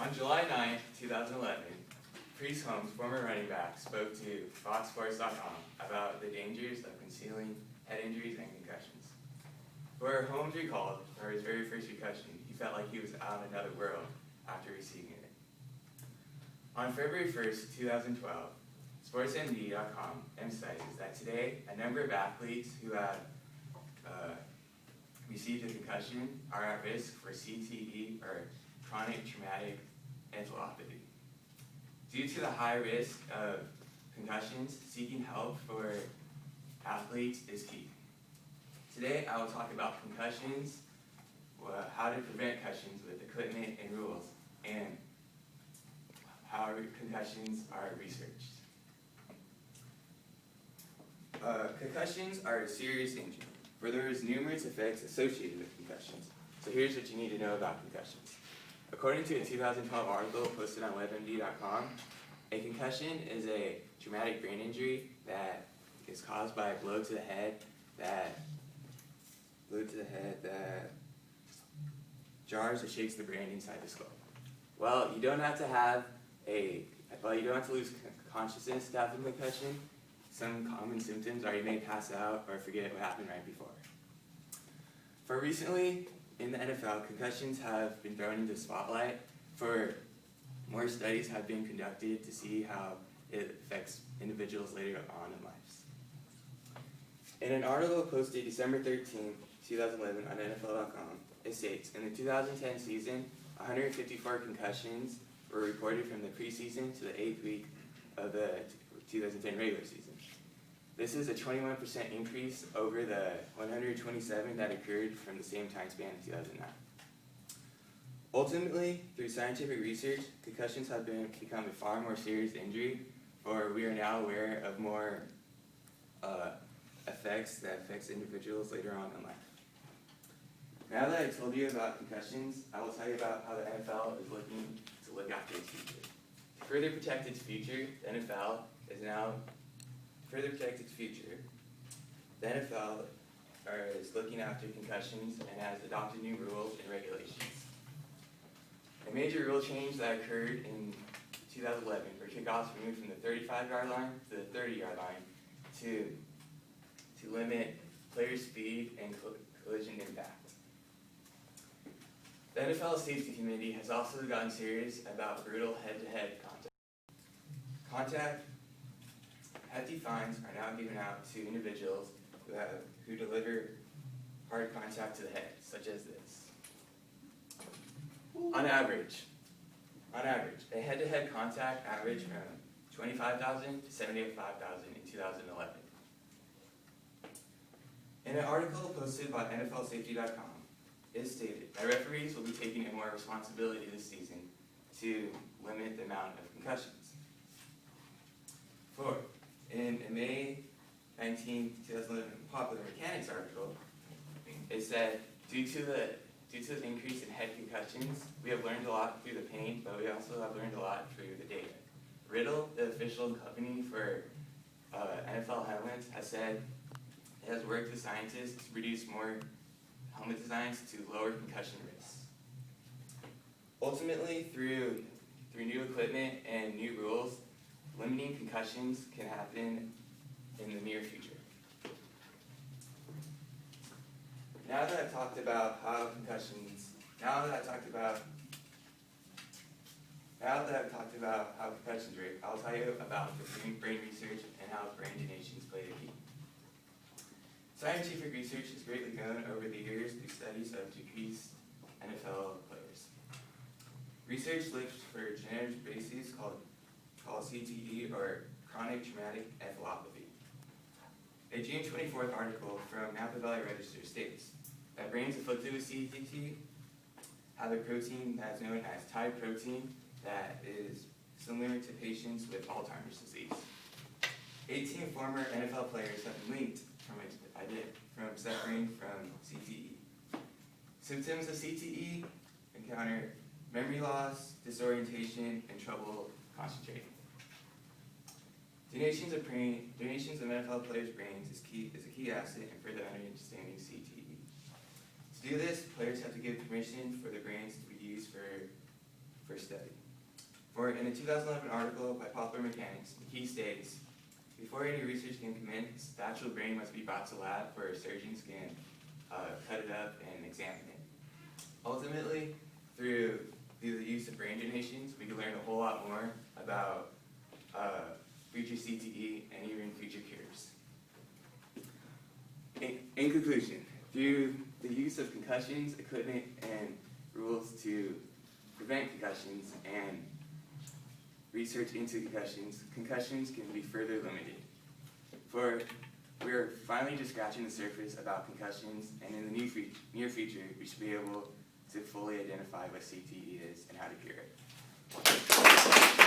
On July 9, 2011, Priest Holmes, former running back, spoke to FoxSports.com about the dangers of concealing head injuries and concussions. Where Holmes recalled, for his very first concussion, he felt like he was out in another world after receiving it. On February 1st, 2012, SportsMD.com emphasizes that today, a number of athletes who have received a concussion are at risk for CTE, or chronic traumatic encephalopathy. Due to the high risk of concussions, seeking help for athletes is key. Today, I will talk about concussions, how to prevent concussions with equipment and rules, and how concussions are researched. Concussions are a serious injury, where there is numerous effects associated with concussions. So here's what you need to know about concussions. According to a 2012 article posted on WebMD.com, a concussion is a traumatic brain injury that is caused by a blow to the head that jars or shakes the brain inside the skull. Well, you don't have to lose consciousness to have a concussion. Some common symptoms are you may pass out or forget what happened right before. For recently, in the NFL, concussions have been thrown into the spotlight. For more studies have been conducted to see how it affects individuals later on in lives. In an article posted December 13, 2011 on NFL.com, it states, in the 2010 season, 154 concussions were reported from the preseason to the 8th week of the 2010 regular season. This is a 21% increase over the 127 that occurred from the same time span in 2009. Ultimately, through scientific research, concussions have become a far more serious injury, for we are now aware of more effects that affects individuals later on in life. Now that I've told you about concussions, I will tell you about how the NFL is looking to look after its future. To further protect its future, the NFL is looking after concussions and has adopted new rules and regulations. A major rule change that occurred in 2011 were kickoffs removed from the 35-yard line to the 30-yard line to limit player speed and collision impact. The NFL Safety Committee has also gotten serious about brutal head-to-head contact. Hefty fines are now given out to individuals who deliver hard contact to the head, such as this. On average, a head-to-head contact averaged from 25,000 to 75,000 in 2011. In an article posted by NFLSafety.com, it stated that referees will be taking more responsibility this season to limit the amount of concussions. In a May 19, 2011 Popular Mechanics article, it said, due to the increase in head concussions, we have learned a lot through the pain, but we also have learned a lot through the data. Riddle, the official company for NFL helmets, has said it has worked with scientists to produce more helmet designs to lower concussion risks. Ultimately, through new equipment and new rules, limiting concussions can happen in the near future. Now that I've talked about how concussions work, I'll tell you about the brain research and how brain donations play a key. Scientific research has greatly grown over the years through studies of decreased NFL players. Research looks for genetic bases called CTE, or chronic traumatic encephalopathy. A June 24th article from Napa Valley Register states that brains afflicted with CTE have a protein that is known as tide protein that is similar to patients with Alzheimer's disease. 18 former NFL players have been linked from suffering from CTE. Symptoms of CTE encounter memory loss, disorientation, and trouble concentrating. Donations of NFL players' brains is a key asset in further understanding CTE. To do this, players have to give permission for the brains to be used for study. in a 2011 article by Popular Mechanics, he states, before any research can commence, the actual brain must be brought to lab where surgeons can cut it up and examine it. Ultimately, through the use of brain donations, we can learn a whole lot more about future CTE and even future cures. In conclusion, through the use of concussions, equipment, and rules to prevent concussions and research into concussions can be further limited. For we're finally just scratching the surface about concussions, and in the near future, we should be able to fully identify what CTE is and how to cure it.